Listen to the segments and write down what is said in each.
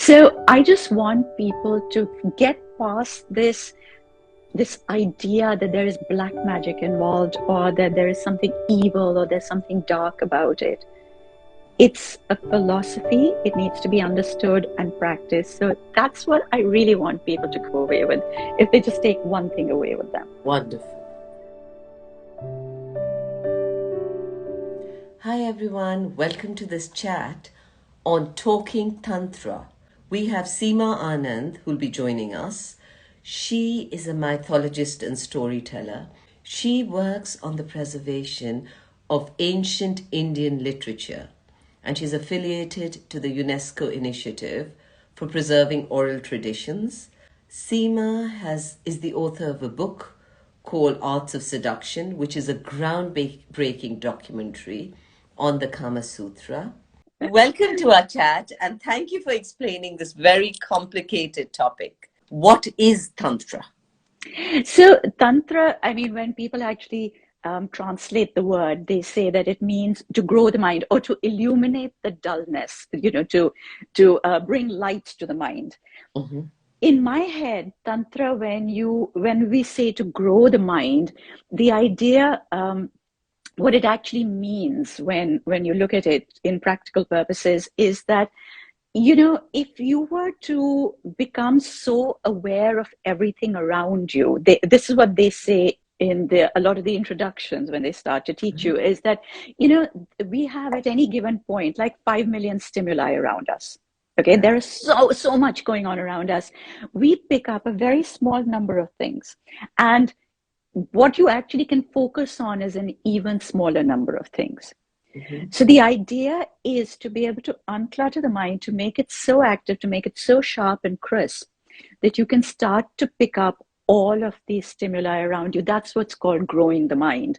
So I just want people to get past this idea that there is black magic involved, or that there is something evil, or there's something dark about it. It's a philosophy. It needs to be understood and practiced. So that's what I really want people to go away with, if they just take one thing away with them. Wonderful. Hi everyone, welcome to this chat on Talking Tantra. We have Seema Anand who'll be joining us. She is a mythologist and storyteller. She works on the preservation of ancient Indian literature, and she's affiliated to the UNESCO initiative for preserving oral traditions. Seema is the author of a book called Arts of Seduction, which is a groundbreaking documentary on the Kama Sutra. Welcome to our chat, and thank you for explaining this very complicated topic. What is Tantra? So Tantra, I mean, when people actually translate the word, they say that it means to grow the mind, or to illuminate the dullness, to bring light to the mind. Mm-hmm. In my head, Tantra, when we say to grow the mind, the idea, what it actually means when you look at it in practical purposes, is that, if you were to become so aware of everything around you, this is what they say in a lot of the introductions when they start to teach you, is that, we have at any given point like 5 million stimuli around us. Okay, there is so much going on around us. We pick up a very small number of things, and what you actually can focus on is an even smaller number of things. Mm-hmm. So the idea is to be able to unclutter the mind, to make it so active, to make it so sharp and crisp that you can start to pick up all of these stimuli around you. That's what's called growing the mind,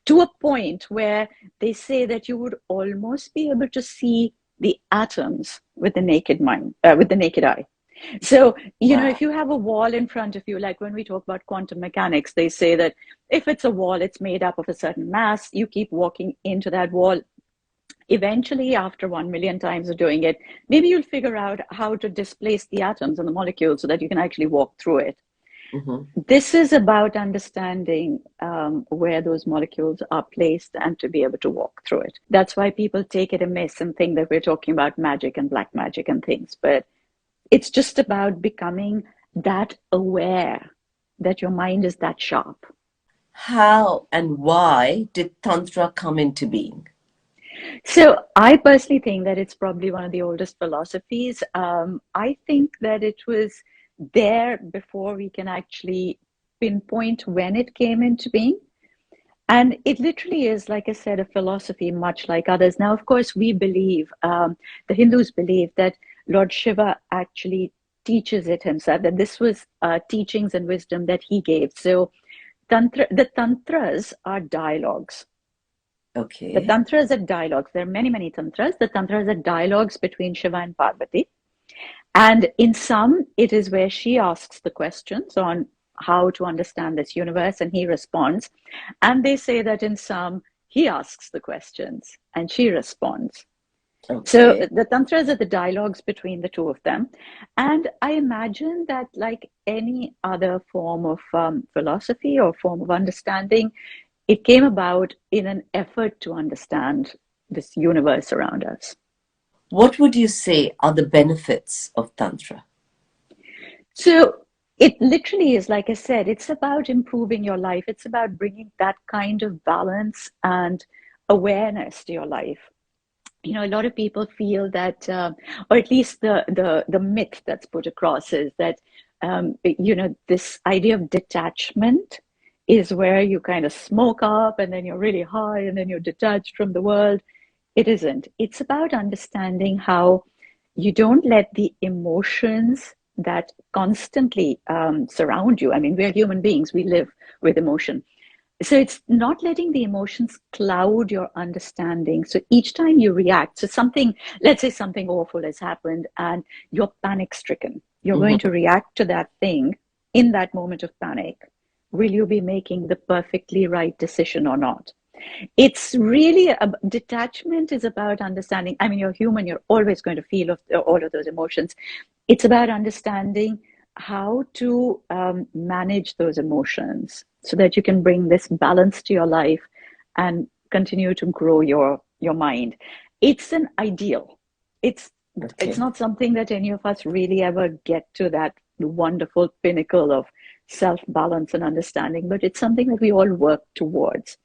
to a point where they say that you would almost be able to see the atoms with the naked eye. So, if you have a wall in front of you, like when we talk about quantum mechanics, they say that if it's a wall, it's made up of a certain mass. You keep walking into that wall. Eventually, after 1 million times of doing it, maybe you'll figure out how to displace the atoms and the molecules so that you can actually walk through it. Mm-hmm. This is about understanding where those molecules are placed and to be able to walk through it. That's why people take it amiss and think that we're talking about magic and black magic and things. But it's just about becoming that aware that your mind is that sharp. How and why did Tantra come into being? So I personally think that it's probably one of the oldest philosophies. I think that it was there before we can actually pinpoint when it came into being. And it literally is, like I said, a philosophy much like others. Now, of course, we believe, the Hindus believe that Lord Shiva actually teaches it himself, that this was teachings and wisdom that he gave. So the tantras are dialogues. Okay. The tantras are dialogues. There are many, many tantras. The tantras are dialogues between Shiva and Parvati. And in some, it is where she asks the questions on how to understand this universe, and he responds. And they say that in some, he asks the questions and she responds. Okay. So the tantras are the dialogues between the two of them. And I imagine that, like any other form of philosophy or form of understanding, it came about in an effort to understand this universe around us. What would you say are the benefits of Tantra? So it literally is, like I said, it's about improving your life. It's about bringing that kind of balance and awareness to your life. A lot of people feel that, or at least the myth that's put across is that, this idea of detachment is where you kind of smoke up and then you're really high and then you're detached from the world. It isn't. It's about understanding how you don't let the emotions that constantly surround you. I mean, we're human beings. We live with emotion. So it's not letting the emotions cloud your understanding. So each time you react, let's say something awful has happened and you're panic stricken. You're going to react to that thing in that moment of panic. Will you be making the perfectly right decision or not? It's really detachment is about understanding. I mean, you're human, you're always going to feel all of those emotions. It's about understanding how to manage those emotions so that you can bring this balance to your life and continue to grow your mind. It's an ideal. It's Okay. not something that any of us really ever get to, that wonderful pinnacle of self-balance and understanding, but it's something that we all work towards.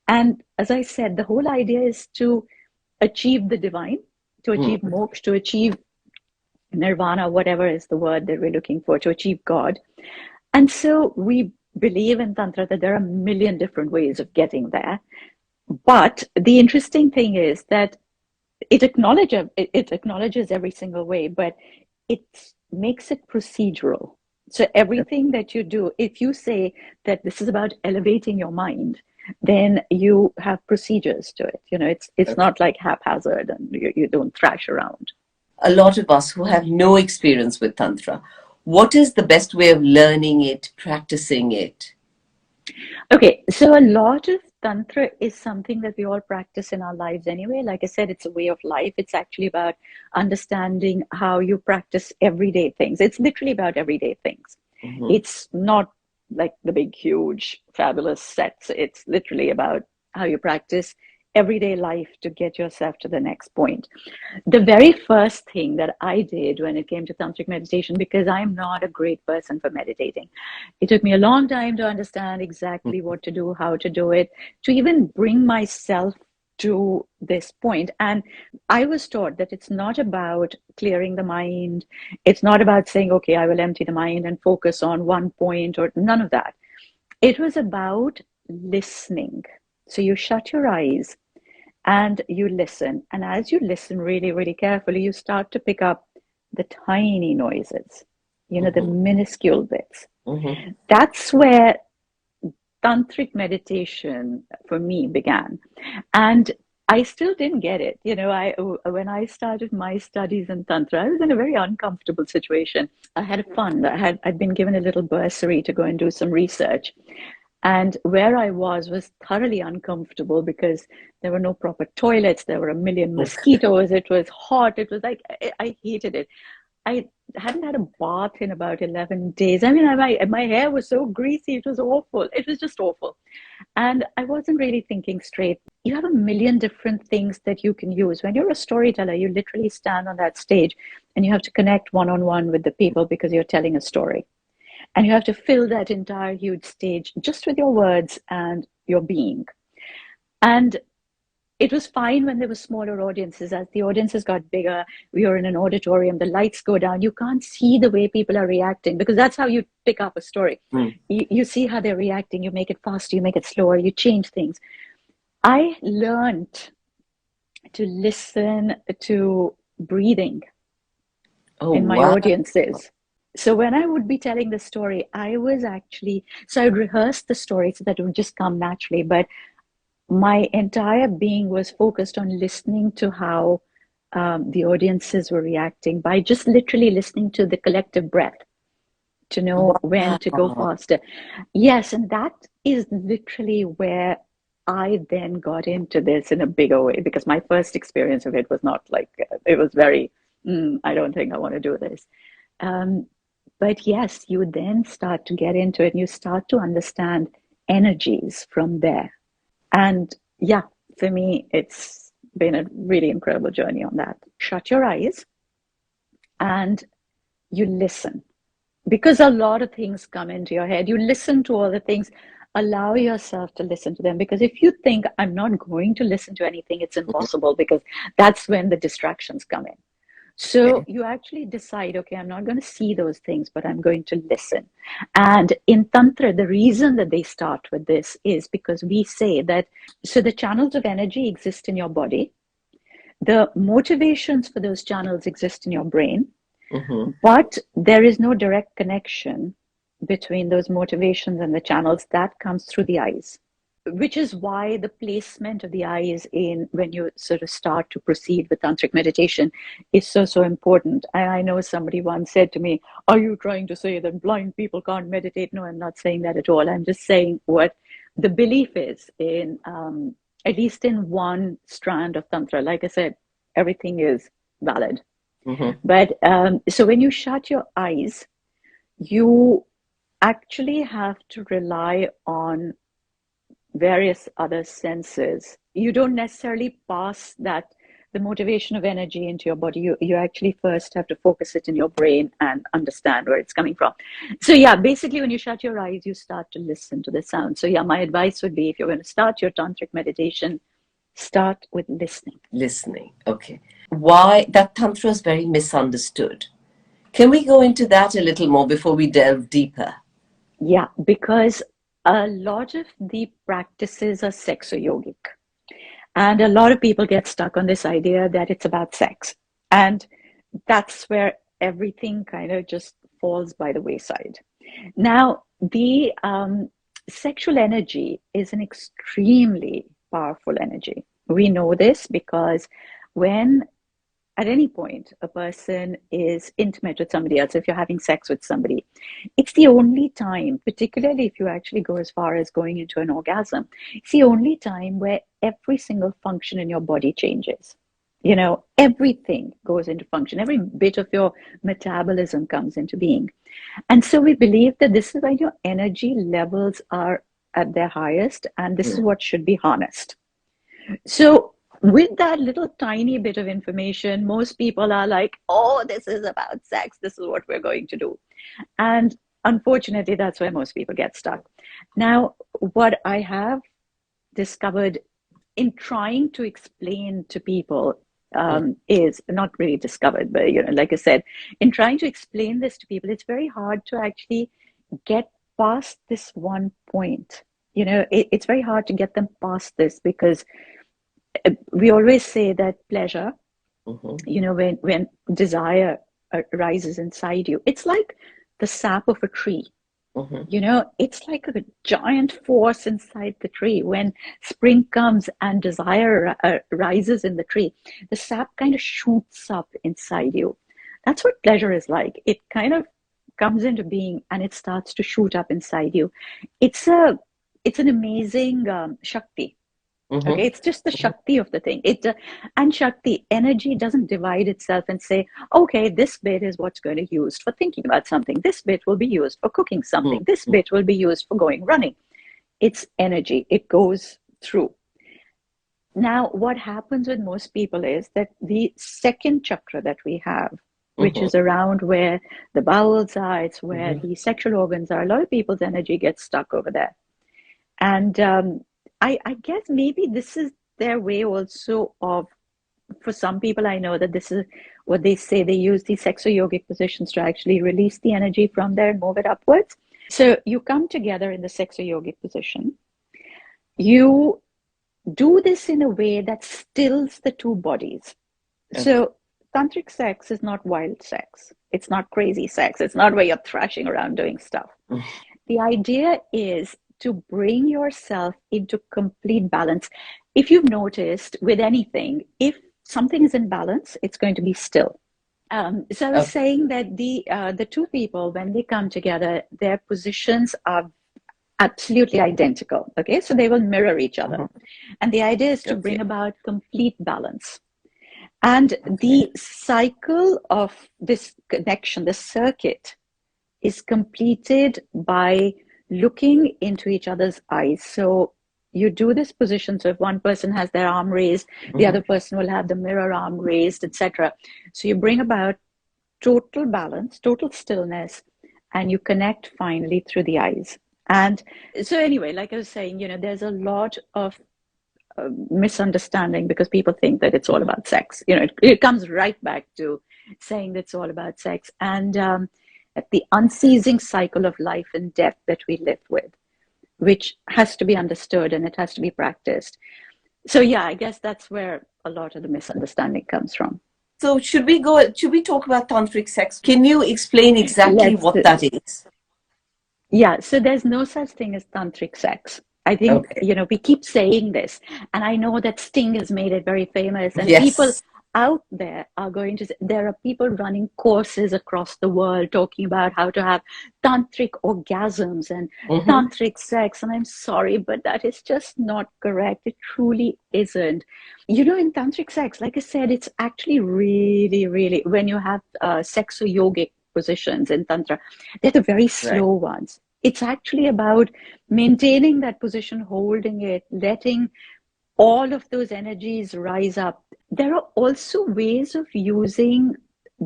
And as I said, the whole idea is to achieve the divine, to achieve Mm. moksha, to achieve nirvana, whatever is the word that we're looking for, to achieve God. And so we believe in Tantra that there are a million different ways of getting there. But the interesting thing is that it acknowledges every single way, but it makes it procedural. So everything that you do, if you say that this is about elevating your mind, then you have procedures to it. It's Okay. not like haphazard and you don't thrash around. A lot of us who have no experience with Tantra, what is the best way of learning it, practicing it? Okay, so a lot of Tantra is something that we all practice in our lives anyway. Like I said, it's a way of life. It's actually about understanding how you practice everyday things. It's literally about everyday things. Mm-hmm. It's not like the big, huge, fabulous sets. It's literally about how you practice everyday life to get yourself to the next point. The very first thing that I did when it came to tantric meditation, because I'm not a great person for meditating, it took me a long time to understand exactly what to do, how to do it, to even bring myself to this point. And I was taught that it's not about clearing the mind. It's not about saying, okay, I will empty the mind and focus on one point, or none of that. It was about listening. So you shut your eyes and you listen. And as you listen really, really carefully, you start to pick up the tiny noises, the Mm-hmm. minuscule bits. Mm-hmm. That's where tantric meditation for me began. And I still didn't get it. I when I started my studies in tantra, I was in a very uncomfortable situation. I had a fund. I'd been given a little bursary to go and do some research. And where I was thoroughly uncomfortable because there were no proper toilets. There were a million mosquitoes. It was hot. It was like, I hated it. I hadn't had a bath in about 11 days. I mean, my hair was so greasy. It was awful. It was just awful. And I wasn't really thinking straight. You have a million different things that you can use. When you're a storyteller, you literally stand on that stage and you have to connect one-on-one with the people because you're telling a story. And you have to fill that entire huge stage just with your words and your being. And it was fine when there were smaller audiences. As the audiences got bigger, we were in an auditorium, the lights go down. You can't see the way people are reacting because that's how you pick up a story. Mm. You see how they're reacting. You make it faster, you make it slower, you change things. I learned to listen to breathing Oh, in my wow. audiences. So when I would be telling the story, so I'd rehearse the story so that it would just come naturally. But my entire being was focused on listening to how the audiences were reacting by just literally listening to the collective breath to know when to go Wow. faster. Yes, and that is literally where I then got into this in a bigger way because my first experience of it was not like, it was very, I don't think I want to do this. Um, but yes, you then start to get into it and you start to understand energies from there. And yeah, for me, it's been a really incredible journey on that. Shut your eyes and you listen because a lot of things come into your head. You listen to all the things, allow yourself to listen to them because if you think, I'm not going to listen to anything, it's impossible because that's when the distractions come in. So Okay. you actually decide, okay, I'm not going to see those things, but I'm going to listen. And in Tantra, the reason that they start with this is because we say that, so the channels of energy exist in your body. The motivations for those channels exist in your brain, Mm-hmm. but there is no direct connection between those motivations and the channels. That comes through the eyes, which is why the placement of the eyes in when you sort of start to proceed with tantric meditation is so important. And I know somebody once said to me, are you trying to say that blind people can't meditate? No, I'm not saying that at all. I'm just saying what the belief is in at least in one strand of Tantra. Like I said, everything is valid. Mm-hmm. But so when you shut your eyes, you actually have to rely on various other senses. You don't necessarily pass that the motivation of energy into your body. You actually first have to focus it in your brain and understand where it's coming from. So yeah, basically when you shut your eyes, you start to listen to the sound. So yeah, my advice would be, if you're going to start your tantric meditation, start with listening. Listening. Okay. Why that Tantra is very misunderstood. Can we go into that a little more before we delve deeper? Yeah, because a lot of the practices are sexo-yogic. And a lot of people get stuck on this idea that it's about sex. And that's where everything kind of just falls by the wayside. Now, the sexual energy is an extremely powerful energy. We know this because when at any point a person is intimate with somebody else, if you're having sex with somebody, it's the only time, particularly if you actually go as far as going into an orgasm, it's the only time where every single function in your body changes. You know, everything goes into function, every bit of your metabolism comes into being. And so we believe that this is when your energy levels are at their highest, and this is what should be harnessed. So, with that little tiny bit of information, most people are like, oh, this is about sex. This is what we're going to do. And unfortunately, that's where most people get stuck. Now, what I have discovered in trying to explain to people is not really discovered, but, you know, like I said, in trying to explain this to people, it's very hard to actually get past this one point. You know, it's very hard to get them past this because we always say that pleasure, you know, when desire arises inside you, it's like the sap of a tree. You know, it's like a giant force inside the tree. When spring comes and desire rises in the tree, the sap kind of shoots up inside you. That's what pleasure is like. It kind of comes into being and it starts to shoot up inside you. It's an amazing Shakti. Okay, it's just the Shakti of the thing. And Shakti, energy doesn't divide itself and say, okay, this bit is what's going to be used for thinking about something. This bit will be used for cooking something. This bit will be used for going running. It's energy. It goes through. Now, what happens with most people is that the second chakra that we have, which is around where the bowels are, it's where the sexual organs are. A lot of people's energy gets stuck over there. And I guess maybe this is their way also of, for some people, I know that this is what they say. They use these sexo-yogic positions to actually release the energy from there and move it upwards. So you come together in the sexo-yogic position. You do this in a way that stills the two bodies. Okay. So tantric sex is not wild sex. It's not crazy sex. It's not where you're thrashing around doing stuff. The idea is to bring yourself into complete balance. If you've noticed with anything, if something is in balance, it's going to be still. So I was saying that the two people, when they come together, their positions are absolutely identical. Okay, so they will mirror each other. And the idea is to bring about complete balance. And the cycle of this connection, the circuit, is completed by looking into each other's eyes. So you do this position. So if one person has their arm raised, the other person will have the mirror arm raised, etc. So you bring about total balance, total stillness, and you connect finally through the eyes. And so anyway, like I was saying, you know, there's a lot of misunderstanding because people think that it's all about sex. You know, it comes right back to saying that it's all about sex. And at the unceasing cycle of life and death that we live with, which has to be understood and it has to be practiced. So yeah, I guess that's where a lot of the misunderstanding comes from. So should we talk about tantric sex? Can you explain exactly what that is? Yeah, so there's no such thing as tantric sex. I think, you know, we keep saying this, and I know that Sting has made it very famous, and people out there are going to, there are people running courses across the world talking about how to have tantric orgasms and Mm-hmm. tantric sex. And I'm sorry, but that is just not correct. It truly isn't. You know, in tantric sex, like I said, it's actually really, really, when you have sexo-yogic positions in Tantra, they're the very Right. slow ones. It's actually about maintaining that position, holding it, letting all of those energies rise up. There are also ways of using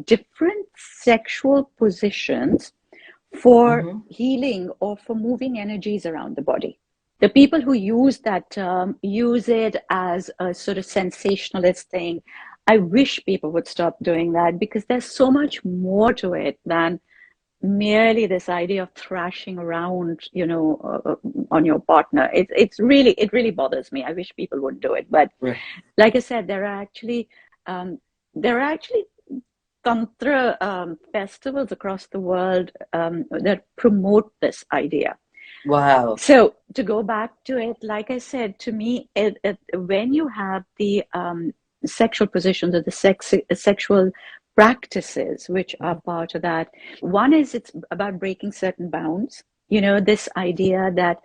different sexual positions for Mm-hmm. healing or for moving energies around the body. The people who use that term use it as a sort of sensationalist thing. I wish people would stop doing that, because there's so much more to it than merely this idea of thrashing around, on your partner. It really bothers me. I wish people would do it, but Right. like I said, um, there are actually tantra festivals across the world that promote this idea. Wow. So to go back to it, like I said, to me, when you have the sexual positions or the sexual practices which are part of that, one is it's about breaking certain bounds. You know, this idea that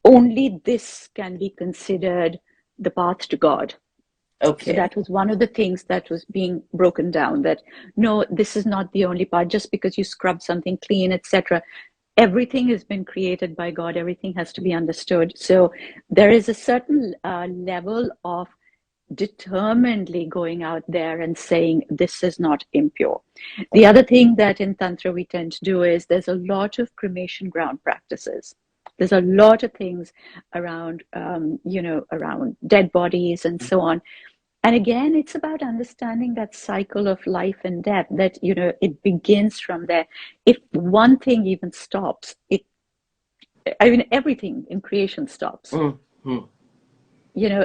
only this can be considered the path to God. So Okay. that was one of the things that was being broken down, that no, this is not the only part. Just because you scrub something clean, etc., everything has been created by God. Everything has to be understood. So there is a certain level of determinedly going out there and saying this is not impure. The other thing that in Tantra we tend to do is there's a lot of cremation ground practices. There's a lot of things around, around dead bodies and so on. And again, it's about understanding that cycle of life and death, that, it begins from there. If one thing even stops, everything in creation stops. Mm-hmm.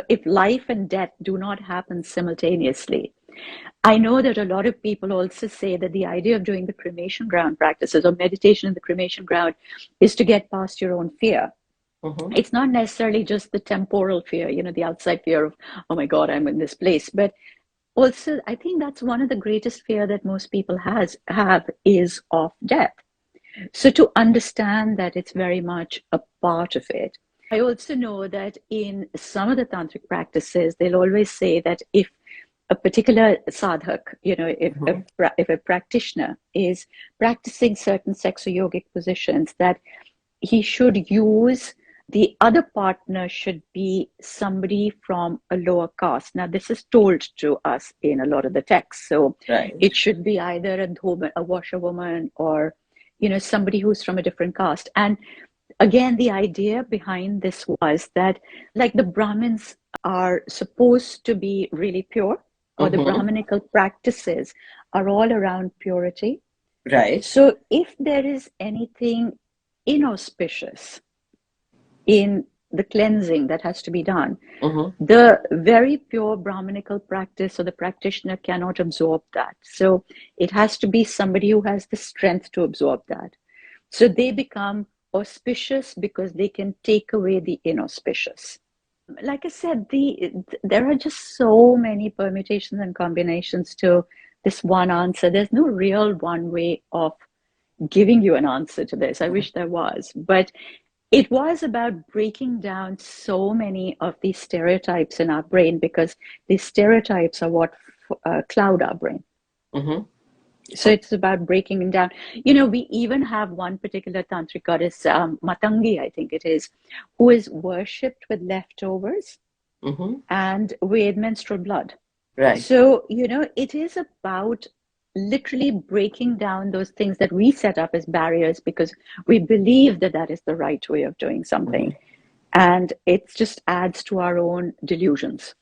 If life and death do not happen simultaneously. I know that a lot of people also say that the idea of doing the cremation ground practices or meditation in the cremation ground is to get past your own fear. Mm-hmm. It's not necessarily just the temporal fear, the outside fear of, oh my God, I'm in this place. But also, I think that's one of the greatest fear that most people have is of death. So to understand that it's very much a part of it. I also know that in some of the tantric practices, they'll always say that if a particular sadhak, Mm-hmm. if a practitioner is practicing certain sexo-yogic positions, that he should use the other partner should be somebody from a lower caste. Now, this is told to us in a lot of the texts. So Right. it should be either a washerwoman, or, somebody who's from a different caste. And again, the idea behind this was that, like, the Brahmins are supposed to be really pure, or the Mm-hmm. Brahminical practices are all around purity. Right. So if there is anything inauspicious in the cleansing that has to be done, Mm-hmm. the very pure Brahminical practice or the practitioner cannot absorb that. So it has to be somebody who has the strength to absorb that. So they become auspicious because they can take away the inauspicious. Like I said, there are just so many permutations and combinations to this one answer. There's no real one way of giving you an answer to this. I wish there was, but it was about breaking down so many of these stereotypes in our brain, because these stereotypes are what cloud our brain. Mm-hmm. So it's about breaking them down. We even have one particular tantric goddess, Matangi, I think it is, who is worshipped with leftovers Mm-hmm. and with menstrual blood. Right. So, it is about literally breaking down those things that we set up as barriers because we believe that that is the right way of doing something. Mm-hmm. And it just adds to our own delusions.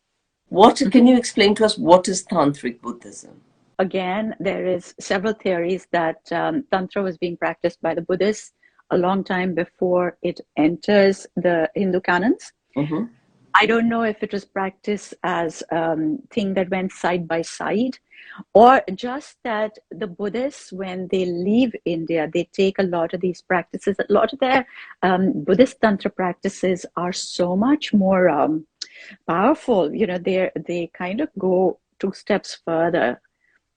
What can you explain to us? What is Tantric Buddhism? Again, there is several theories that Tantra was being practiced by the Buddhists a long time before it enters the Hindu canons. Mm-hmm. I don't know if it was practiced as a thing that went side by side, or just that the Buddhists, when they leave India, they take a lot of these practices. A lot of their Buddhist Tantra practices are so much more powerful. They kind of go two steps further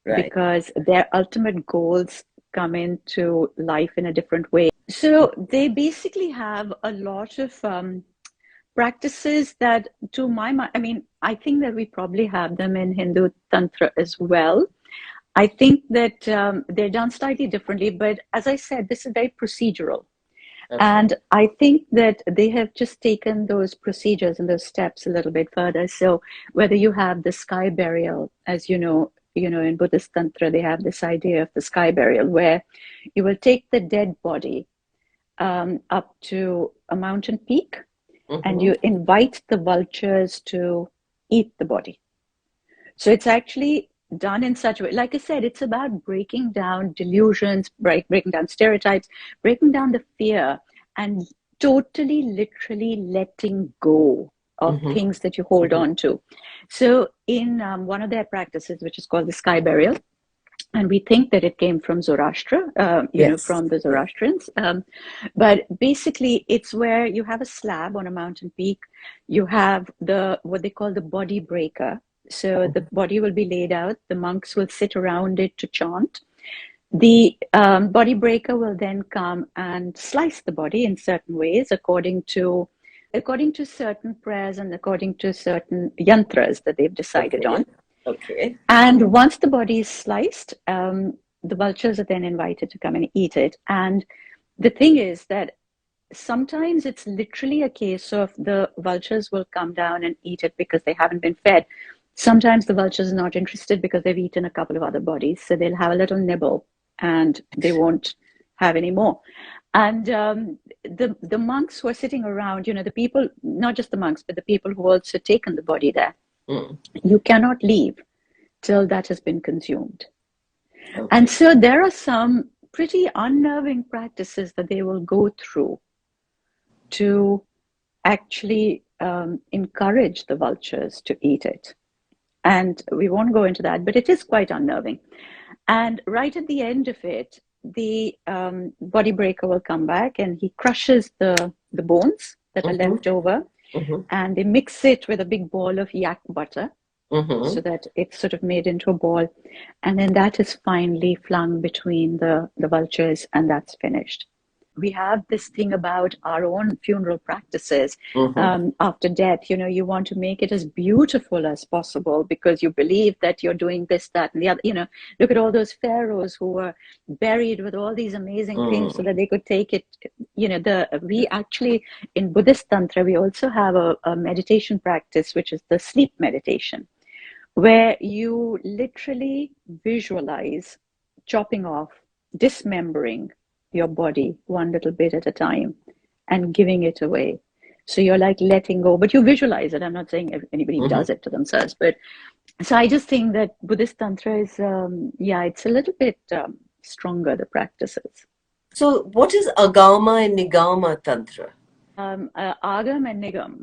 Right. because their ultimate goals come into life in a different way. So they basically have a lot of practices that, to my mind, I mean, I think that we probably have them in Hindu Tantra as well. I think that they're done slightly differently, but as I said, this is very procedural. Okay. And I think that they have just taken those procedures and those steps a little bit further. So whether you have the sky burial, as you know, in Buddhist Tantra, they have this idea of the sky burial, where you will take the dead body up to a mountain peak, and Mm-hmm. you invite the vultures to eat the body. So it's actually done in such a way. Like I said, it's about breaking down delusions, breaking down stereotypes, breaking down the fear, and totally, literally letting go of Mm-hmm. things that you hold Mm-hmm. on to. So in one of their practices, which is called the sky burial, and we think that it came from Zoroaster, Yes. from the Yes. Zoroastrians. But basically, it's where you have a slab on a mountain peak. You have what they call the body breaker. So the body will be laid out. The monks will sit around it to chant. The body breaker will then come and slice the body in certain ways according to certain prayers and according to certain yantras that they've decided Okay. on. Okay. And once the body is sliced, the vultures are then invited to come and eat it. And the thing is that sometimes it's literally a case of the vultures will come down and eat it because they haven't been fed. Sometimes the vultures are not interested because they've eaten a couple of other bodies. So they'll have a little nibble and they won't have any more. And the monks who are sitting around, the people, not just the monks, but the people who also taken the body there, Mm. you cannot leave till that has been consumed. And Okay. so there are some pretty unnerving practices that they will go through to actually encourage the vultures to eat it. And we won't go into that, but it is quite unnerving. And right at the end of it, the body breaker will come back and he crushes the bones that are Mm-hmm. left over, Mm-hmm. and they mix it with a big ball of yak butter so Mm-hmm. that it's sort of made into a ball. And then that is finally flung between the vultures, and that's finished. We have this thing about our own funeral practices Mm-hmm. after death. You want to make it as beautiful as possible because you believe that you're doing this, that, and the other. Look at all those pharaohs who were buried with all these amazing things so Mm. that they could take it. We actually, in Buddhist Tantra, we also have a meditation practice, which is the sleep meditation, where you literally visualize chopping off, dismembering your body one little bit at a time and giving it away. So you're like letting go, but you visualize it. I'm not saying anybody Mm-hmm. does it to themselves, but so I just think that Buddhist Tantra is, it's a little bit stronger, the practices. So, what is Agama and Nigama Tantra? Agam and Nigam.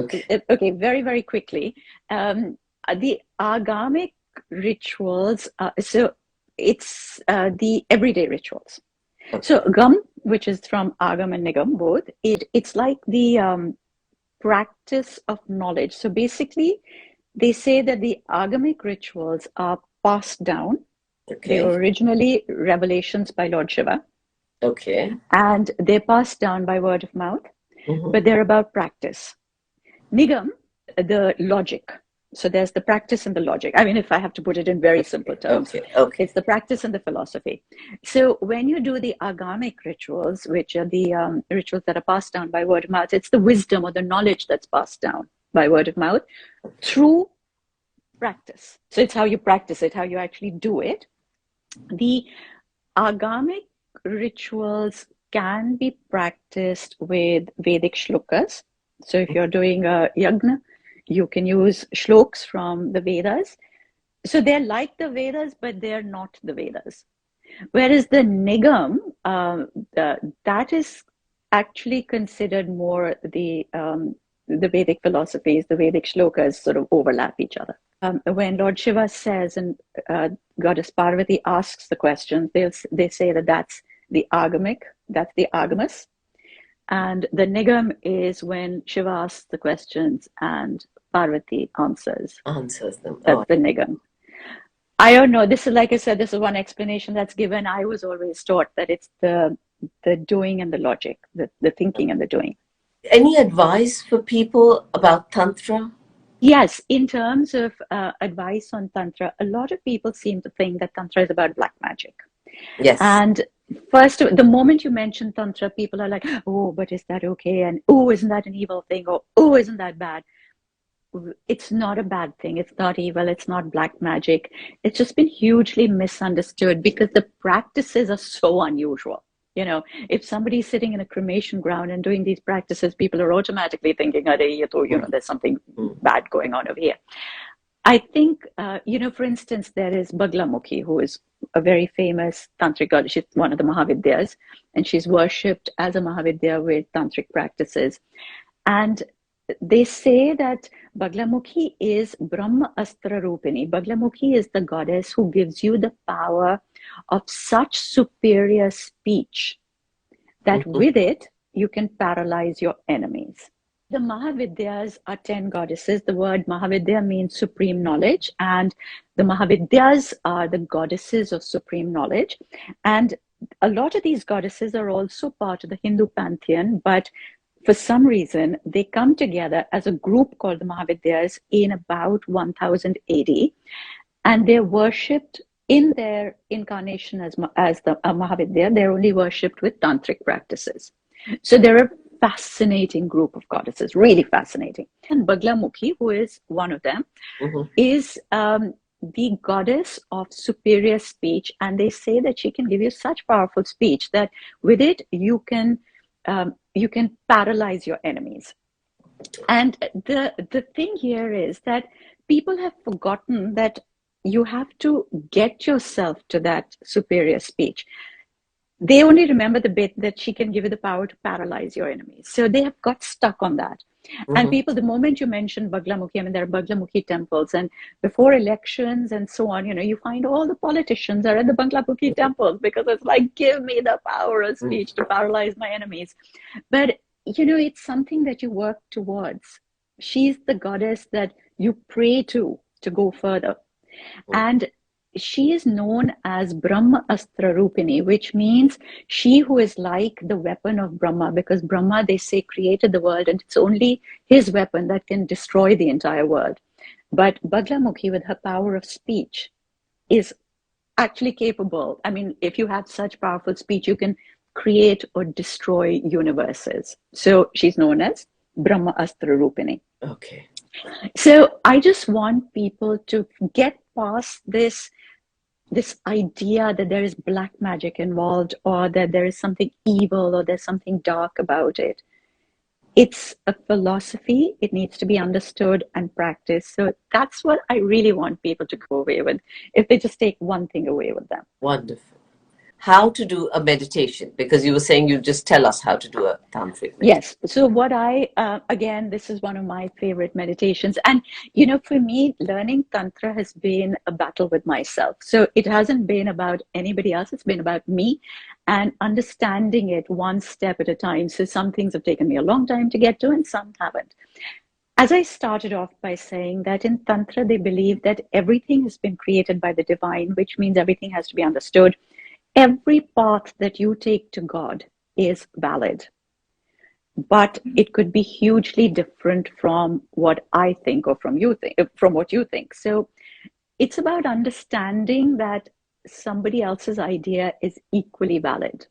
Okay. Okay, very, very quickly. The agamic rituals, so it's the everyday rituals. So Okay. Gam, which is from Agam and Nigam, both, it's like the practice of knowledge. So basically, they say that the agamic rituals are passed down. They Okay. were originally revelations by Lord Shiva, Okay. and they're passed down by word of mouth, Mm-hmm. but they're about practice. Nigam, the logic. So there's the practice and the logic. I mean, if I have to put it in very simple Okay. terms, Okay. Okay. it's the practice and the philosophy. So when you do the agamic rituals, which are the rituals that are passed down by word of mouth, it's the wisdom or the knowledge that's passed down by word of mouth through practice. So it's how you practice it, how you actually do it. The agamic rituals can be practiced with Vedic shlokas. So if you're doing a yagna, you can use shloks from the Vedas. So they're like the Vedas, but they're not the Vedas. Whereas the Nigam, that is actually considered more the Vedic philosophies, the Vedic shlokas sort of overlap each other. When Lord Shiva says and Goddess Parvati asks the questions, they say that that's the agamic, that's the agamas. And the nigam is when Shiva asks the questions and Parvati answers. Answers them. That's Oh, the Nigam. I don't know. This is, like I said, this is one explanation that's given. I was always taught that it's the doing and the logic, the thinking and the doing. any advice for people about Tantra? Yes, in terms of advice on Tantra, a lot of people seem to think that Tantra is about black magic. Yes. And first, the moment you mention Tantra, people are like, oh, but is that okay? And oh, isn't that an evil thing? Or oh, isn't that bad? It's not a bad thing. It's not evil. It's not black magic. It's just been hugely misunderstood because the practices are so unusual. You know, if somebody's sitting in a cremation ground and doing these practices, people are automatically thinking, there's something bad going on over here. I think, for instance, there is Baglamukhi, who is a very famous tantric goddess. She's one of the Mahavidyas, and she's worshipped as a Mahavidya with tantric practices. And they say that Baglamukhi is Brahma Astra Rupini. Baglamukhi is the goddess who gives you the power of such superior speech that with it, you can paralyze your enemies. The Mahavidyas are 10 goddesses. The word Mahavidya means supreme knowledge, and the Mahavidyas are the goddesses of supreme knowledge. And a lot of these goddesses are also part of the Hindu pantheon, but for some reason, they come together as a group called the Mahavidyas in about 1000 AD, and they're worshipped in their incarnation as the Mahavidya. They're only worshipped with tantric practices. So they're a fascinating group of goddesses, really fascinating. And Baglamukhi, who is one of them, is the goddess of superior speech, and they say that she can give you such powerful speech that with it you can paralyze your enemies. And the thing here is that people have forgotten that you have to get yourself to that superior speech. They only remember the bit that she can give you the power to paralyze your enemies. So they have got stuck on that. And people, the moment you mention Baglamukhi, I mean, there are Baglamukhi temples, and before elections and so on, you find all the politicians are at the Baglamukhi temples because it's like, give me the power of speech to paralyze my enemies. But, it's something that you work towards. She's the goddess that you pray to go further. And she is known as Brahma Astra Rupini, which means she who is like the weapon of Brahma, because Brahma, they say, created the world, and it's only his weapon that can destroy the entire world. But Baglamukhi, with her power of speech, is actually capable. I mean, if you have such powerful speech, you can create or destroy universes. So she's known as Brahma Astra Rupini. Okay. So I just want people to get past this idea that there is black magic involved, or that there is something evil, or there's something dark about it. It's a philosophy. It needs to be understood and practiced. So that's what I really want people to go away with, if they just take one thing away with them. Wonderful. How to do a meditation, because you were saying you just tell us how to do a tantric meditation. Yes. So what again, this is one of my favorite meditations. And, for me, learning Tantra has been a battle with myself. So it hasn't been about anybody else. It's been about me and understanding it one step at a time. So some things have taken me a long time to get to, and some haven't. As I started off by saying that in Tantra, they believe that everything has been created by the divine, which means everything has to be understood. Every path that you take to God is valid, but it could be hugely different from what I think, or from what you think. So it's about understanding that somebody else's idea is equally valid.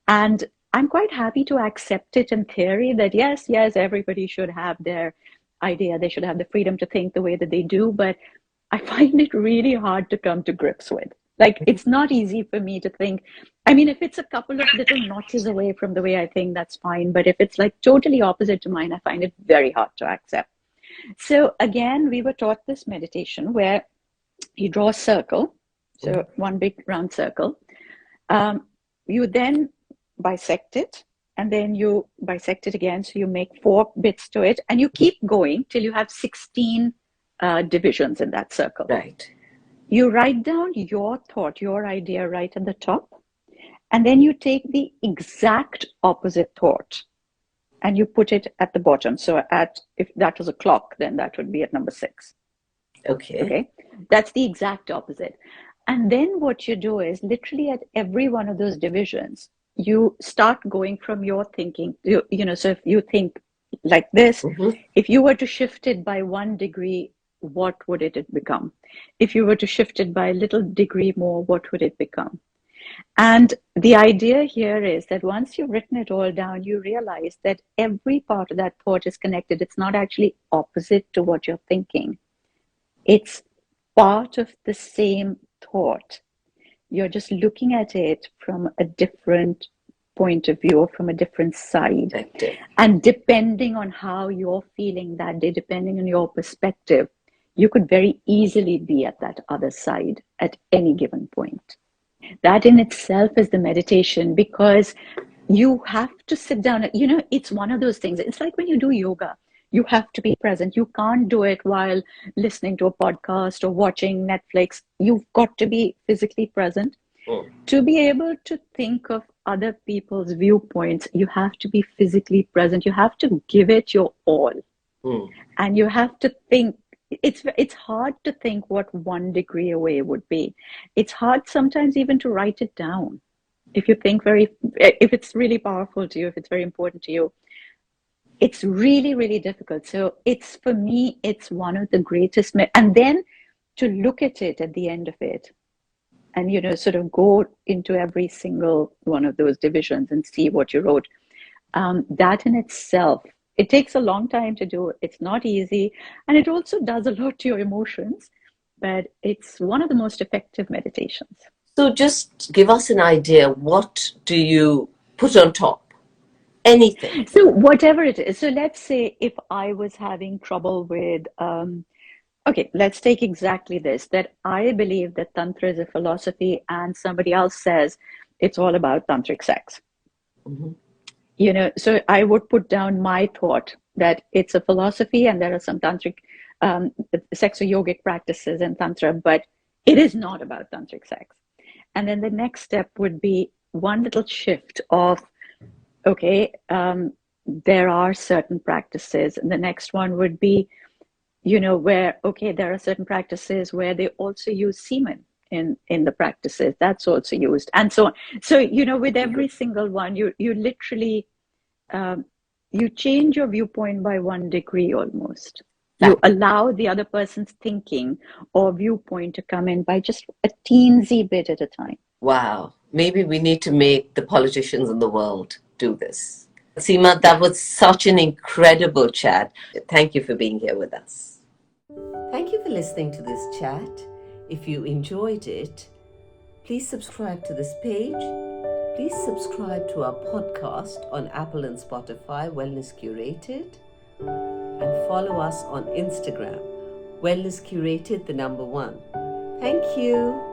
And I'm quite happy to accept it in theory that yes, everybody should have their idea. They should have the freedom to think the way that they do, but I find it really hard to come to grips with. Like, it's not easy for me to think. I mean, if it's a couple of little notches away from the way I think, that's fine. But if it's like totally opposite to mine, I find it very hard to accept. So again, we were taught this meditation where you draw a circle. So one big round circle. You then bisect it, and then you bisect it again. So you make 4 bits to it, and you keep going till you have 16 divisions in that circle. Right. You write down your thought, your idea right at the top, and then you take the exact opposite thought and you put it at the bottom. So if that was a clock, then that would be at number 6. Okay. Okay, that's the exact opposite. And then what you do is literally at every one of those divisions, you start going from your thinking. So if you think like this, if you were to shift it by 1 degree, what would it become? If you were to shift it by a little degree more, what would it become? And the idea here is that once you've written it all down, you realize that every part of that thought is connected. It's not actually opposite to what you're thinking. It's part of the same thought. You're just looking at it from a different point of view or from a different side. And depending on how you're feeling that day, depending on your perspective, you could very easily be at that other side at any given point. That in itself is the meditation, because you have to sit down. It's one of those things. It's like when you do yoga, you have to be present. You can't do it while listening to a podcast or watching Netflix. You've got to be physically present. To be able to think of other people's viewpoints, you have to be physically present. You have to give it your all. And you have to think. It's hard to think what 1 degree away would be. It's hard sometimes even to write it down. If it's really powerful to you, if it's very important to you, it's really, really difficult. So for me, it's one of the greatest. And then to look at it at the end of it and, sort of go into every single one of those divisions and see what you wrote. That in itself, it takes a long time to do. It's not easy. And it also does a lot to your emotions, but it's one of the most effective meditations. So just give us an idea. What do you put on top? Anything. So whatever it is. So let's say if I was having trouble with, okay, let's take exactly this, that I believe that Tantra is a philosophy and somebody else says it's all about tantric sex. So I would put down my thought that it's a philosophy and there are some tantric sex or yogic practices in Tantra, but it is not about tantric sex. And then the next step would be one little shift of, okay, there are certain practices. And the next one would be, where, okay, there are certain practices where they also use semen in the practices. That's also used, and so on. So, with every single one, you literally, you change your viewpoint by 1 degree almost. You allow the other person's thinking or viewpoint to come in by just a teensy bit at a time. Wow. Maybe we need to make the politicians in the world do this. Seema, that was such an incredible chat. Thank you for being here with us. Thank you for listening to this chat. If you enjoyed it, please subscribe to this page. Please subscribe to our podcast on Apple and Spotify, Wellness Curated. And follow us on Instagram, Wellness Curated, the number 1. Thank you.